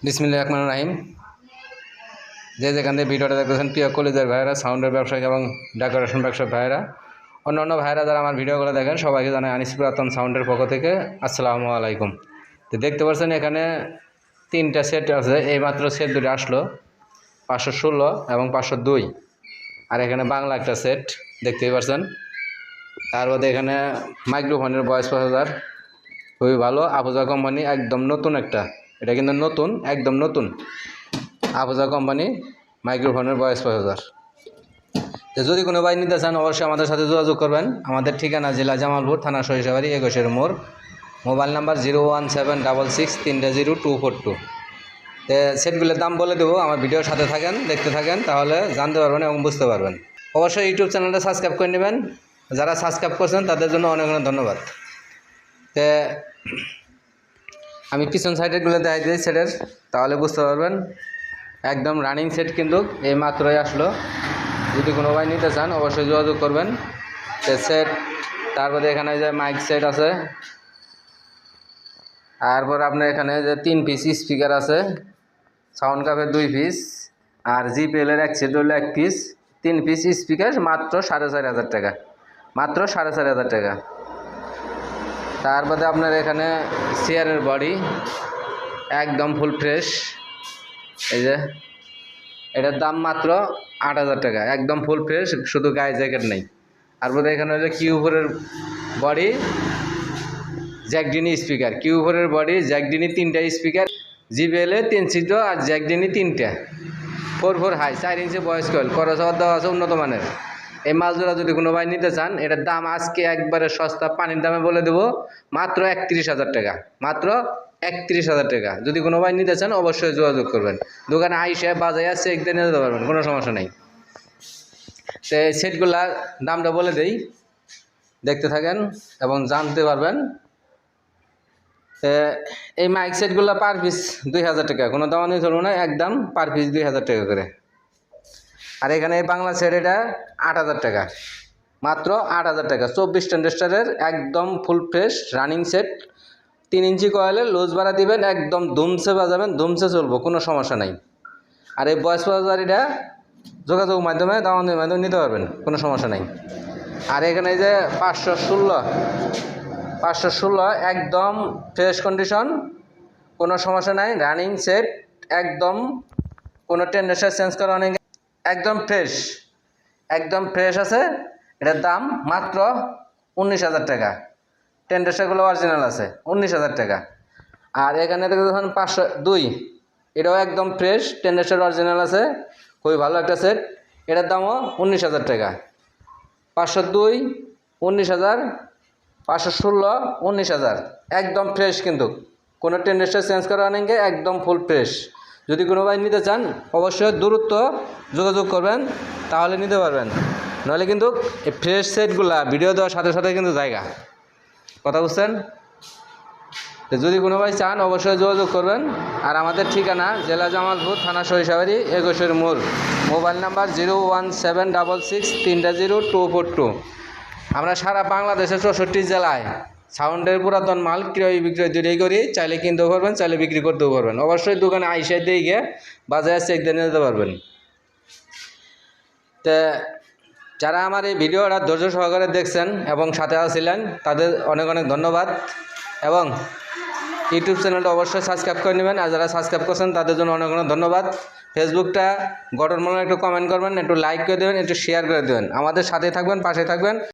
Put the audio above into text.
বিসমিল্লাহির রহমানির রহিম। যে যেখান থেকে ভিডিওটা দেখতেছেন প্রিয় কলেজের ভাইয়েরা, সাউন্ডের ব্যবসায়ী এবং ডেকোরেশন ব্যবসায়ী ভাইয়েরা, অন্য ভাইয়েরা যারা আমার ভিডিওগুলো দেখেন সবাইকে জানাই আনিস পুরাতন সাউন্ডের পক্ষ থেকে আসসালামু আলাইকুম। তো দেখতে পাচ্ছেন এখানে 3টা সেট আছে, এইমাত্র সেট দুটো আসলো 516 এবং 502, আর এখানে বাংলা একটা সেট দেখতেই পাচ্ছেন। তার মধ্যে এখানে মাইক্রোফোনের ভয়েস প্রসেসর খুবই ভালো, আফুজা কোম্পানি, একদম নতুন একটা, এটা কিন্তু নতুন, একদম নতুন আফুজা কোম্পানি মাইক্রোফোনের ভয়েস প্রসেসর। তো যদি কোনো ভাই নিতে চান অবশ্যই আমাদের সাথে যোগাযোগ করবেন। আমাদের ঠিকানা জেলা জামালপুর, থানা সরিষাবাড়ি, 21 মোড়, মোবাইল নাম্বার 01766300242। তো সেটগুলোর দাম বলে দেবো, আমার ভিডিওর সাথে থাকেন, দেখতে থাকেন, তাহলে জানতে পারবেন এবং বুঝতে পারবেন। অবশ্যই ইউটিউব চ্যানেলটা সাবস্ক্রাইব করে নেবেন, যারা সাবস্ক্রাইব করছেন তাদের জন্য অনেক অনেক ধন্যবাদ। তো আমি পিছন সাইডেরগুলো দেখাই দিই সেটের, তাহলে বুঝতে পারবেন। একদম রানিং সেট কিন্তু এই মাত্রই আসলো। যদি কোনো ভাই নিতে চান অবশ্যই যোগাযোগ করবেন। সেট, তারপরে এখানে যে মাইক সেট আছে, তারপর আপনার এখানে যে 3 পিস স্পিকার আছে, সাউন্ড কাপের 2 পিস, আর জিপিএলের এক সেট হলো 1 পিস, 3 পিস স্পিকার মাত্র 4500 টাকা, মাত্র 4500 টাকা। তারপরে আপনার এখানে চেয়ারের বডি একদম ফুল ফ্রেশ, এই যে এটার দাম মাত্র 8000 টাকা, একদম ফুল ফ্রেশ, শুধু গায়ে জ্যাকেট নেই। তারপরে এখানে হচ্ছে কিউফোরের বডি, জ্যাকডিনি স্পিকার, কিউফোরের বডি, জ্যাকডিনি 3টা স্পিকার, জিবিএলে 3 সিট আর জ্যাকডিনি 3টা, 4 হাই, 4 ইঞ্চি ভয়েস কয়েল, করসাওয়ার দেওয়া আছে উন্নত মানের। এই মালজোড়া যদি কোনো ভাই নিতে চান, এটার দাম আজকে একবারে সস্তা, পানির দামে বলে দেবো, মাত্র 31,000 টাকা, মাত্র 31,000 টাকা। যদি কোনো ভাই নিতে চান অবশ্যই যোগাযোগ করবেন। দোকানে আইসে বাজায় চেক দিয়ে নিয়ে যেতে পারবেন, কোনো সমস্যা নেই। তো এই সেটগুলার দামটা বলে দেই, দেখতে থাকেন এবং জানতে পারবেন। এই মাইক সেটগুলো পার পিস 2000 টাকা, কোনো দাম নিয়ে চলবো না, একদম পার পিস 2000 টাকা করে। আর এখানে এই বাংলা সেট এটা 8000 টাকা, মাত্র 8000 টাকা, 24 ট্রানজিস্টারের একদম ফুল ফ্রেশ রানিং সেট, 3 ইঞ্চি কয়েলের লুজ বাড়া দিবেন, একদম ধুমসে বাজাবেন, ধুমসে চলবো, কোনো সমস্যা নাই। আর এই ভয়েস প্রসেসর এটা যোগাযোগ মাধ্যমে, দামের মাধ্যমে নিতে পারবেন, কোনো সমস্যা নাই। আর এখানে এই যে 516 একদম ফ্রেশ কন্ডিশন, কোনো সমস্যা নাই, রানিং সেট, একদম কোনো টেন্ডার চেঞ্জ করা অনেক, একদম ফ্রেশ, একদম ফ্রেশ আছে। এটার দাম মাত্র 19,000 টাকা, টেন্ডারগুলো অরিজিনাল আছে, 19,000 টাকা। আর এখানে দেখুন 502, এটাও একদম ফ্রেশ, টেন্ডার অরিজিনাল আছে, খুবই ভালো একটা সেট, এটার দামও 19,000 টাকা। 502 19,000, 516 19,000, একদম ফ্রেশ, কিন্তু কোনো টেন্ডার চেঞ্জ করা নেই, একদম ফুল ফ্রেশ। যদি কোনো ভাই নিতে চান অবশ্যই দ্রুত যোগাযোগ করবেন, তাহলে নিতে পারবেন, নাহলে কিন্তু এই ফ্রেশ সেটগুলা ভিডিও দেওয়ার সাথে সাথে কিন্তু জায়গা, কথা বুঝছেন। তো যদি কোনো ভাই চান অবশ্যই যোগাযোগ করবেন। আর আমাদের ঠিকানা জেলা জামালপুর, থানা সরিষাবাড়ি, 21 মোড়, মোবাইল নাম্বার 01766300242। আমরা সারা বাংলাদেশের 64 জেলায় সাউন্ডের পুরাতন মাল ক্রয় বিক্রয় দুটোই করি, চাইলে কিনতেও পারবেন, চাইলে বিক্রি করতেও পারবেন। অবশ্যই দোকানে আইসা দিয়ে গিয়ে বাজারে চেক দিয়ে নিতে পারবেন। তো যারা আমার এই ভিডিওটা ধৈর্য সহকারে দেখছেন এবং সাথে আসছিলেন তাদের অনেক অনেক ধন্যবাদ, এবং ইউটিউব চ্যানেলটা অবশ্যই সাবস্ক্রাইব করে নেবেন। আর যারা সাবস্ক্রাইব করছেন তাদের জন্য অনেক অনেক ধন্যবাদ। ফেসবুকটা গঠনমূলক একটু কমেন্ট করবেন, একটু লাইক করে দেবেন, একটু শেয়ার করে দেবেন। আমাদের সাথে থাকবেন, পাশে থাকবেন।